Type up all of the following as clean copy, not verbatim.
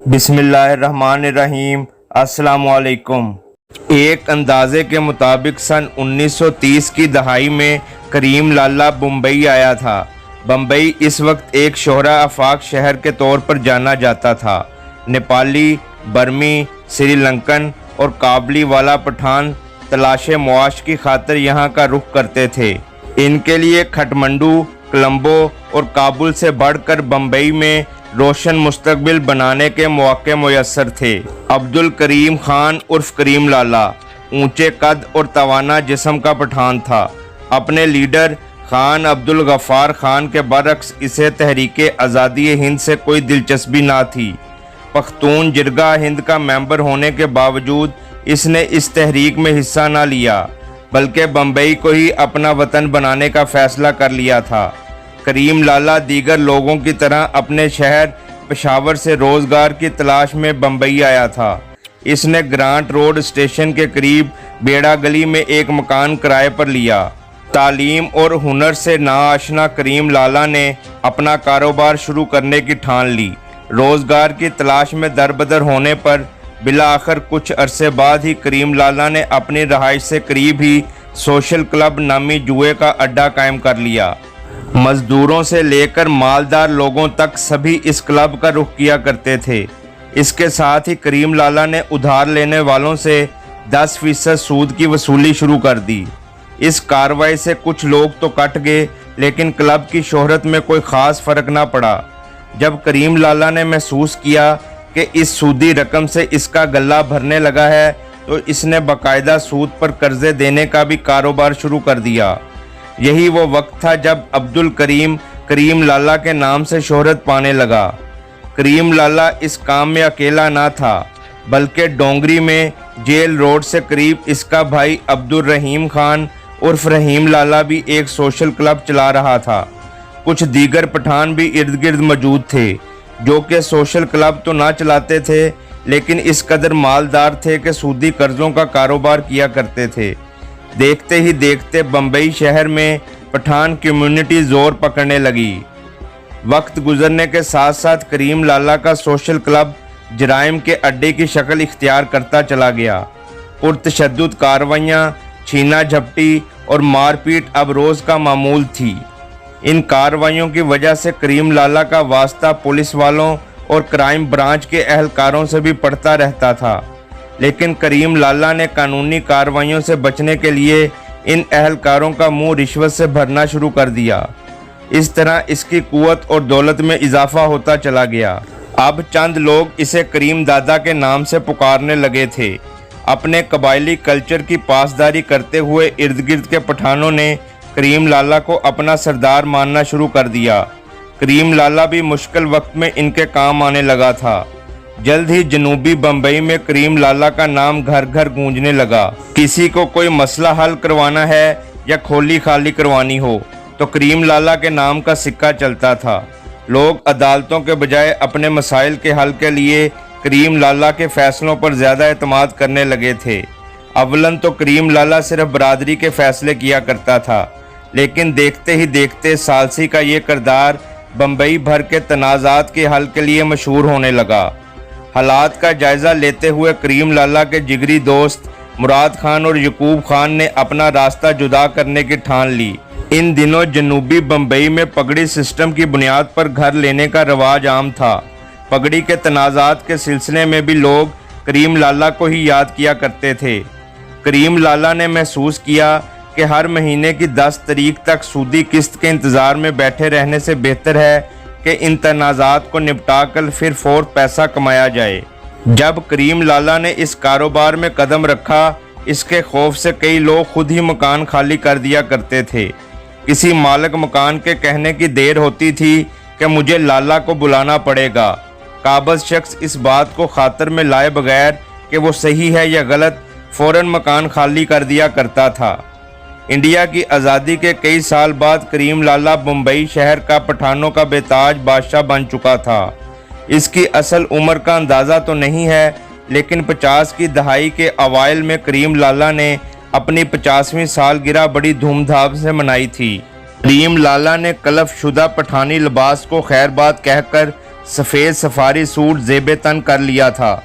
बिस्मिल्लाहिर्रहमानिर्रहीम। अस्सलाम वालेकुम। एक अंदाजे के मुताबिक सन 1930 की दहाई में करीम लाला बम्बई आया था। बम्बई इस वक्त एक शोहरा आफाक शहर के तौर पर जाना जाता था। नेपाली, बर्मी, श्रीलंकन और काबली वाला पठान तलाशे मुआश की खातिर यहाँ का रुख करते थे। इनके लिए खटमंडू, कोलंबो और काबुल से बढ़कर बम्बई में रोशन मुस्तकबिल बनाने के मौके मुयस्सर थे। अब्दुल करीम खान उर्फ करीम लाला ऊंचे कद और तवाना जिस्म का पठान था। अपने लीडर खान अब्दुल गफ्फार खान के बरक्स इसे तहरीके आज़ादी हिंद से कोई दिलचस्पी ना थी। पख्तून जिरगा हिंद का मेंबर होने के बावजूद इसने इस तहरीक में हिस्सा ना लिया, बल्कि बम्बई को ही अपना वतन बनाने का फैसला कर लिया था। करीम लाला दीगर लोगों की तरह अपने शहर पेशावर से रोज़गार की तलाश में बम्बई आया था। इसने ग्रांट रोड स्टेशन के करीब बेड़ा गली में एक मकान किराए पर लिया। तालीम और हुनर से नाआशना करीम लाला ने अपना कारोबार शुरू करने की ठान ली। रोज़गार की तलाश में दरबदर होने पर बिलाआखिर कुछ अरसे बाद ही करीम लाला ने अपनी रहाइश से करीब ही सोशल क्लब नामी जुए का अड्डा कायम कर लिया। मजदूरों से लेकर मालदार लोगों तक सभी इस क्लब का रुख किया करते थे। इसके साथ ही करीम लाला ने उधार लेने वालों से 10% सूद की वसूली शुरू कर दी। इस कार्रवाई से कुछ लोग तो कट गए, लेकिन क्लब की शोहरत में कोई ख़ास फ़र्क ना पड़ा। जब करीम लाला ने महसूस किया कि इस सूदी रकम से इसका गला भरने लगा है, तो इसने बाकायदा सूद पर कर्जे देने का भी कारोबार शुरू कर दिया। यही वो वक्त था जब अब्दुल करीम करीम लाला के नाम से शोहरत पाने लगा। करीम लाला इस काम में अकेला ना था, बल्कि डोंगरी में जेल रोड से करीब इसका भाई अब्दुल रहीम खान उर्फ रहीम लाला भी एक सोशल क्लब चला रहा था। कुछ दीगर पठान भी इर्द गिर्द मौजूद थे, जो कि सोशल क्लब तो ना चलाते थे, लेकिन इस कदर मालदार थे कि सूदी कर्जों का कारोबार किया करते थे। देखते ही देखते बम्बई शहर में पठान कम्युनिटी जोर पकड़ने लगी। वक्त गुजरने के साथ साथ करीम लाला का सोशल क्लब जराइम के अड्डे की शक्ल इख्तियार करता चला गया। पुरतशद्दुद कार्रवाइयाँ, छीना झपटी और मारपीट अब रोज़ का मामूल थी। इन कार्रवाइयों की वजह से करीम लाला का वास्ता पुलिस वालों और क्राइम ब्रांच के अहलकारों से भी पड़ता रहता था, लेकिन करीम लाला ने कानूनी कार्रवाइयों से बचने के लिए इन अहलकारों का मुंह रिश्वत से भरना शुरू कर दिया। इस तरह इसकी कुव्वत और दौलत में इजाफा होता चला गया। अब चंद लोग इसे करीम दादा के नाम से पुकारने लगे थे। अपने कबायली कल्चर की पासदारी करते हुए इर्द गिर्द के पठानों ने करीम लाला को अपना सरदार मानना शुरू कर दिया। करीम लाला भी मुश्किल वक्त में इनके काम आने लगा था। जल्द ही जनूबी बम्बई में करीम लाला का नाम घर घर गूंजने लगा। किसी को कोई मसला हल करवाना है या खोली खाली करवानी हो, तो करीम लाला के नाम का सिक्का चलता था। लोग अदालतों के बजाय अपने मसाइल के हल के लिए करीम लाला के फैसलों पर ज़्यादा एतमाद करने लगे थे। अवलन तो करीम लाला सिर्फ बरादरी के फैसले किया करता था, लेकिन देखते ही देखते सालसी का ये किरदार बम्बई भर के तनाज़ात के हल के लिए मशहूर होने लगा। हालात का जायज़ा लेते हुए करीम लाला के जिगरी दोस्त मुराद खान और यकूब खान ने अपना रास्ता जुदा करने की ठान ली। इन दिनों जनूबी बम्बई में पगड़ी सिस्टम की बुनियाद पर घर लेने का रवाज आम था। पगड़ी के तनाज़ात के सिलसिले में भी लोग करीम लाला को ही याद किया करते थे। करीम लाला ने महसूस किया कि हर महीने की 10 तारीख तक सूदी किस्त के इंतज़ार में बैठे रहने से बेहतर है कि इन तनाज़ात को निपटा कर फिर फौर पैसा कमाया जाए। जब करीम लाला ने इस कारोबार में कदम रखा, इसके खौफ से कई लोग खुद ही मकान खाली कर दिया करते थे। किसी मालिक मकान के कहने की देर होती थी कि मुझे लाला को बुलाना पड़ेगा। काबिज शख्स इस बात को खातर में लाए बगैर कि वो सही है या गलत, फ़ौरन मकान खाली कर दिया करता था। इंडिया की आज़ादी के कई साल बाद करीम लाला बम्बई शहर का पठानों का बेताज बादशाह बन चुका था। इसकी असल उम्र का अंदाज़ा तो नहीं है, लेकिन 50 की दहाई के अवाइल में करीम लाला ने अपनी 50वीं सालगिरह बड़ी धूमधाम से मनाई थी। करीम लाला ने कलफ शुदा पठानी लिबास को खैरबाद कहकर सफ़ेद सफारी सूट ज़ेबे तन कर लिया था।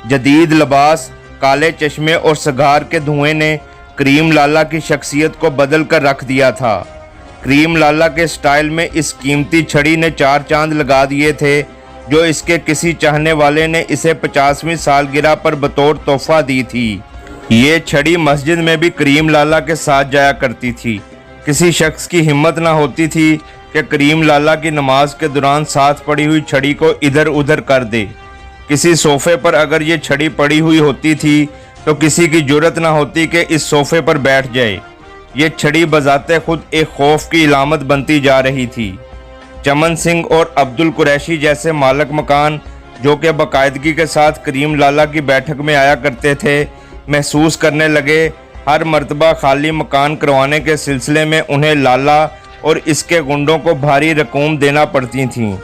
जदीद लिबास, काले चश्मे और सिगार के धुएं ने करीम लाला की शख्सियत को बदल कर रख दिया था। करीम लाला के स्टाइल में इस कीमती छड़ी ने 4 चांद लगा दिए थे, जो इसके किसी चाहने वाले ने इसे 50वीं सालगिरह पर बतौर तोहफा दी थी। ये छड़ी मस्जिद में भी करीम लाला के साथ जाया करती थी। किसी शख्स की हिम्मत ना होती थी कि करीम लाला की नमाज के दौरान साथ पड़ी हुई छड़ी को इधर उधर कर दे। किसी सोफे पर अगर ये छड़ी पड़ी हुई होती थी तो किसी की जुर्रत ना होती कि इस सोफे पर बैठ जाए। ये छड़ी बजाते खुद एक खौफ की इलामत बनती जा रही थी। चमन सिंह और अब्दुल कुरैशी जैसे मालिक मकान, जो कि बाकायदगी के साथ करीम लाला की बैठक में आया करते थे, महसूस करने लगे हर मर्तबा खाली मकान करवाने के सिलसिले में उन्हें लाला और इसके गुंडों को भारी रकूम देना पड़ती थीं।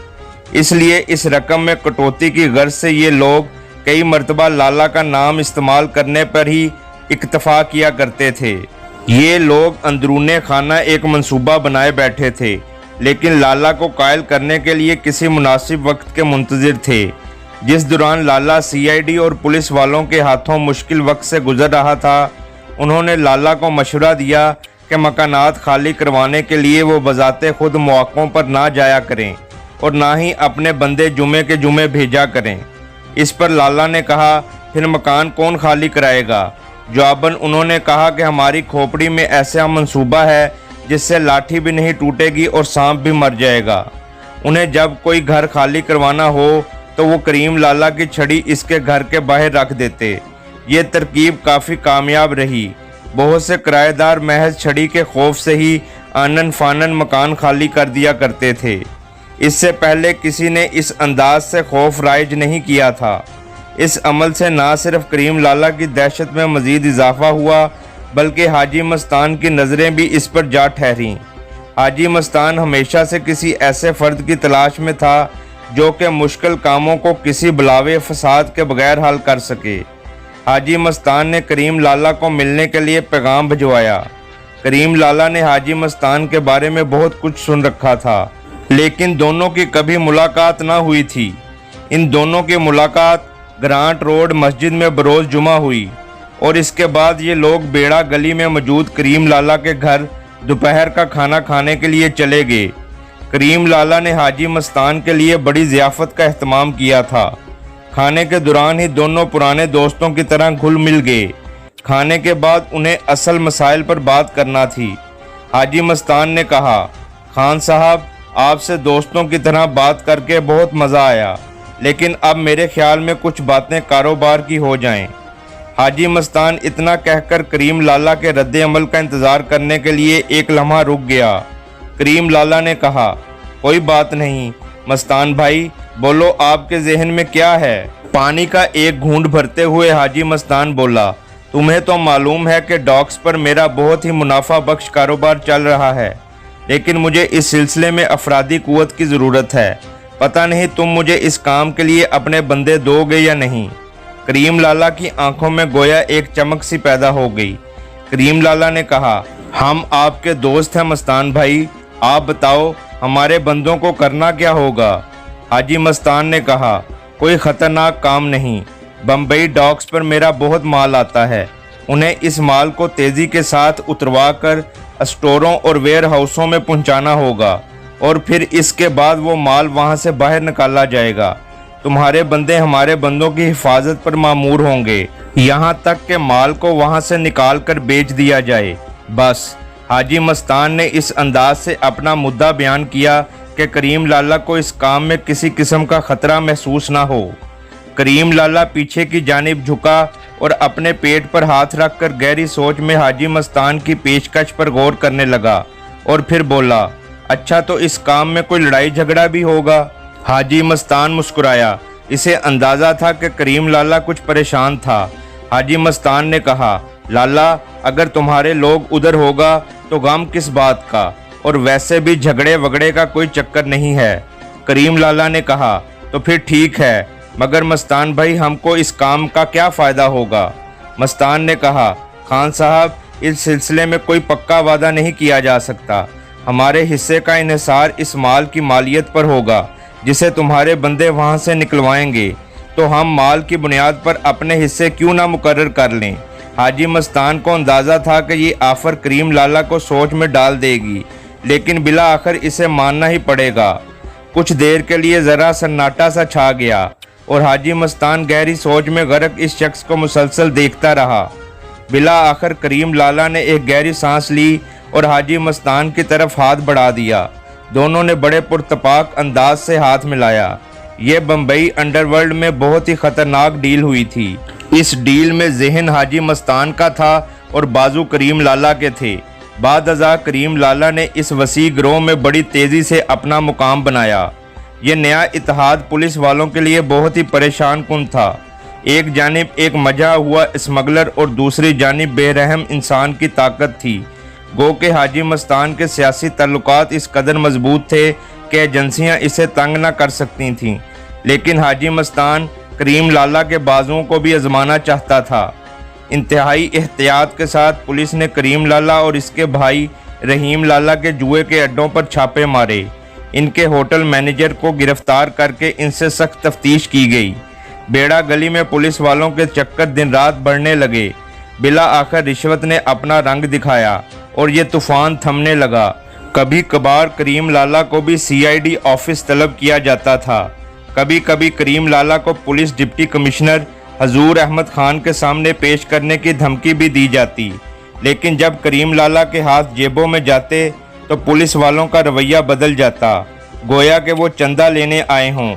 इसलिए इस रकम में कटौती की गर्ज से ये लोग कई मर्तबा लाला का नाम इस्तेमाल करने पर ही इक्तफा किया करते थे। ये लोग अंदरूने खाना एक मंसूबा बनाए बैठे थे, लेकिन लाला को कायल करने के लिए किसी मुनासिब वक्त के मुंतज़िर थे। जिस दौरान लाला CID और पुलिस वालों के हाथों मुश्किल वक्त से गुजर रहा था, उन्होंने लाला को मशवरा दिया कि मकानात खाली करवाने के लिए वो बजाते खुद मौक़ों पर ना जाया करें और ना ही अपने बंदे जुमे के जुमे भेजा करें। इस पर लाला ने कहा, फिर मकान कौन खाली कराएगा? जवाबन उन्होंने कहा कि हमारी खोपड़ी में ऐसा मंसूबा है जिससे लाठी भी नहीं टूटेगी और सांप भी मर जाएगा। उन्हें जब कोई घर खाली करवाना हो तो वो करीम लाला की छड़ी इसके घर के बाहर रख देते। ये तरकीब काफ़ी कामयाब रही। बहुत से किराएदार महज छड़ी के खौफ से ही आनन फानन मकान खाली कर दिया करते थे। इससे पहले किसी ने इस अंदाज से खौफ राइज नहीं किया था। इस अमल से ना सिर्फ करीम लाला की दहशत में मज़ीद इजाफा हुआ, बल्कि हाजी मस्तान की नज़रें भी इस पर जा ठहरीं। हाजी मस्तान हमेशा से किसी ऐसे फ़र्द की तलाश में था जो कि मुश्किल कामों को किसी बुलावे फसाद के बगैर हल कर सके। हाजी मस्तान ने करीम लाला को मिलने के लिए पैगाम भिजवाया। करीम लाला ने हाजी मस्तान के बारे में बहुत कुछ सुन रखा था, लेकिन दोनों की कभी मुलाकात ना हुई थी। इन दोनों की मुलाकात ग्रांट रोड मस्जिद में बरोज़ जुमा हुई और इसके बाद ये लोग बेड़ा गली में मौजूद करीम लाला के घर दोपहर का खाना खाने के लिए चले गए। करीम लाला ने हाजी मस्तान के लिए बड़ी ज़ियाफ़त का एहतमाम किया था। खाने के दौरान ही दोनों पुराने दोस्तों की तरह घुल मिल गए। खाने के बाद उन्हें असल मसाइल पर बात करना थी। हाजी मस्तान ने कहा, खान साहब, आपसे दोस्तों की तरह बात करके बहुत मज़ा आया, लेकिन अब मेरे ख्याल में कुछ बातें कारोबार की हो जाएं। हाजी मस्तान इतना कहकर करीम लाला के रद्द अमल का इंतज़ार करने के लिए एक लम्हा रुक गया। करीम लाला ने कहा, कोई बात नहीं मस्तान भाई, बोलो आपके जहन में क्या है? पानी का एक घूंट भरते हुए हाजी मस्तान बोला, तुम्हें तो मालूम है कि डॉक्स पर मेरा बहुत ही मुनाफा बख्श कारोबार चल रहा है, लेकिन मुझे इस सिलसिले में अफरादी कुव्वत की ज़रूरत है। पता नहीं तुम मुझे इस काम के लिए अपने बंदे दोगे या नहीं। करीम लाला की आंखों में गोया एक चमक सी पैदा हो गई। करीम लाला ने कहा, हम आपके दोस्त हैं मस्तान भाई, आप बताओ हमारे बंदों को करना क्या होगा? हाजी मस्तान ने कहा, कोई ख़तरनाक काम नहीं। बम्बई डॉक्स पर मेरा बहुत माल आता है। उन्हें इस माल को तेज़ी के साथ उतरवा कर स्टोरों और वेयर हाउसों में पहुंचाना होगा और फिर इसके बाद वो माल वहां से बाहर निकाला जाएगा। तुम्हारे बंदे हमारे बंदों की हिफाजत पर मामूर होंगे, यहाँ तक कि माल को वहां से निकाल कर बेच दिया जाए। बस। हाजी मस्तान ने इस अंदाज से अपना मुद्दा बयान किया कि करीम लाला को इस काम में किसी किस्म का ख़तरा महसूस ना हो। करीम लाला पीछे की जानिब झुका और अपने पेट पर हाथ रखकर गहरी सोच में हाजी मस्तान की पेशकश पर गौर करने लगा और फिर बोला, अच्छा तो इस काम में कोई लड़ाई झगड़ा भी होगा? हाजी मस्तान मुस्कुराया। इसे अंदाज़ा था कि करीम लाला कुछ परेशान था। हाजी मस्तान ने कहा, लाला, अगर तुम्हारे लोग उधर होगा तो गम किस बात का, और वैसे भी झगड़े वगड़े का कोई चक्कर नहीं है। करीम लाला ने कहा, तो फिर ठीक है, मगर मस्तान भाई हमको इस काम का क्या फ़ायदा होगा? मस्तान ने कहा, खान साहब, इस सिलसिले में कोई पक्का वादा नहीं किया जा सकता। हमारे हिस्से का इन्हिसार इस माल की मालियत पर होगा, जिसे तुम्हारे बंदे वहां से निकलवाएंगे, तो हम माल की बुनियाद पर अपने हिस्से क्यों ना मुकर्रर कर लें। हाजी मस्तान को अंदाज़ा था कि ये ऑफ़र करीम लाला को सोच में डाल देगी, लेकिन बिला आखिर इसे मानना ही पड़ेगा। कुछ देर के लिए ज़रा सन्नाटा सा छा गया और हाजी मस्तान गहरी सोच में गर्क इस शख्स को मुसलसल देखता रहा। बिला आखिर करीम लाला ने एक गहरी सांस ली और हाजी मस्तान की तरफ हाथ बढ़ा दिया। दोनों ने बड़े पुरतपाक अंदाज से हाथ मिलाया। ये बम्बई अंडरवर्ल्ड में बहुत ही ख़तरनाक डील हुई थी। इस डील में जहन हाजी मस्तान का था और बाजू करीम लाला के थे। बाद अज़ा करीम लाला ने इस वसी गिरोह में बड़ी तेज़ी से अपना मुकाम बनाया। ये नया इत्तेहाद पुलिस वालों के लिए बहुत ही परेशान कुन था। एक जानिब एक मजा हुआ स्मगलर और दूसरी जानिब बेरहम इंसान की ताकत थी। गो के हाजी मस्तान के सियासी ताल्लुकात इस कदर मजबूत थे कि एजेंसियां इसे तंग न कर सकती थीं, लेकिन हाजी मस्तान करीम लाला के बाजुओं को भी आजमाना चाहता था। इंतहाई एहतियात के साथ पुलिस ने करीम लाला और इसके भाई रहीम लाला के जुए के अड्डों पर छापे मारे। इनके होटल मैनेजर को गिरफ्तार करके इनसे सख्त तफ्तीश की गई। बेड़ा गली में पुलिस वालों के चक्कर दिन रात बढ़ने लगे। बिला आखिर रिश्वत ने अपना रंग दिखाया और ये तूफान थमने लगा। कभी कभार करीम लाला को भी CID ऑफिस तलब किया जाता था। कभी कभी करीम लाला को पुलिस डिप्टी कमिश्नर हजूर अहमद खान के सामने पेश करने की धमकी भी दी जाती, लेकिन जब करीम लाला के हाथ जेबों में जाते तो पुलिस वालों का रवैया बदल जाता, गोया कि वो चंदा लेने आए हों।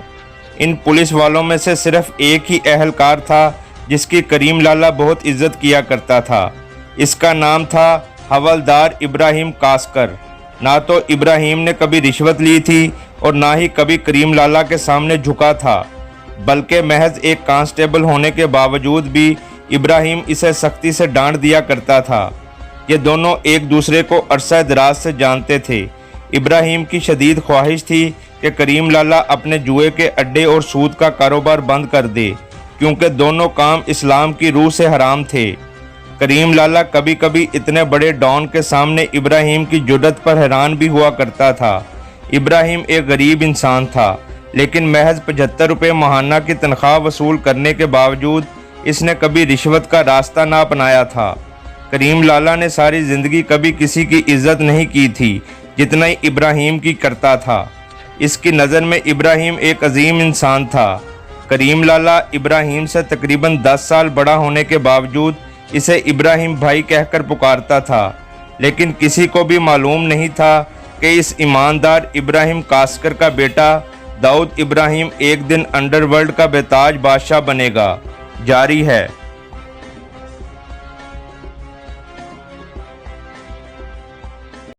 इन पुलिस वालों में से सिर्फ एक ही अहलकार था जिसकी करीम लाला बहुत इज्जत किया करता था। इसका नाम था हवलदार इब्राहिम कास्कर। ना तो इब्राहिम ने कभी रिश्वत ली थी और ना ही कभी करीम लाला के सामने झुका था, बल्कि महज एक कांस्टेबल होने के बावजूद भी इब्राहिम इसे सख्ती से डांट दिया करता था। ये दोनों एक दूसरे को अरसा दराज से जानते थे। इब्राहिम की शदीद ख्वाहिश थी कि करीम लाला अपने जुए के अड्डे और सूद का कारोबार बंद कर दे, क्योंकि दोनों काम इस्लाम की रूह से हराम थे। करीम लाला कभी कभी इतने बड़े डॉन के सामने इब्राहिम की जुर्रत पर हैरान भी हुआ करता था। इब्राहिम एक गरीब इंसान था, लेकिन महज 75 रुपये माहाना की तनख्वाह वसूल करने के बावजूद इसने कभी रिश्वत का रास्ता ना अपनाया था। करीम लाला ने सारी ज़िंदगी कभी किसी की इज्जत नहीं की थी जितना ही इब्राहिम की करता था। इसकी नज़र में इब्राहिम एक अजीम इंसान था। करीम लाला इब्राहिम से तकरीबन 10 साल बड़ा होने के बावजूद इसे इब्राहिम भाई कहकर पुकारता था, लेकिन किसी को भी मालूम नहीं था कि इस ईमानदार इब्राहिम कास्कर का बेटा दाऊद इब्राहिम एक दिन अंडरवर्ल्ड का बेताज बादशाह बनेगा। जारी है।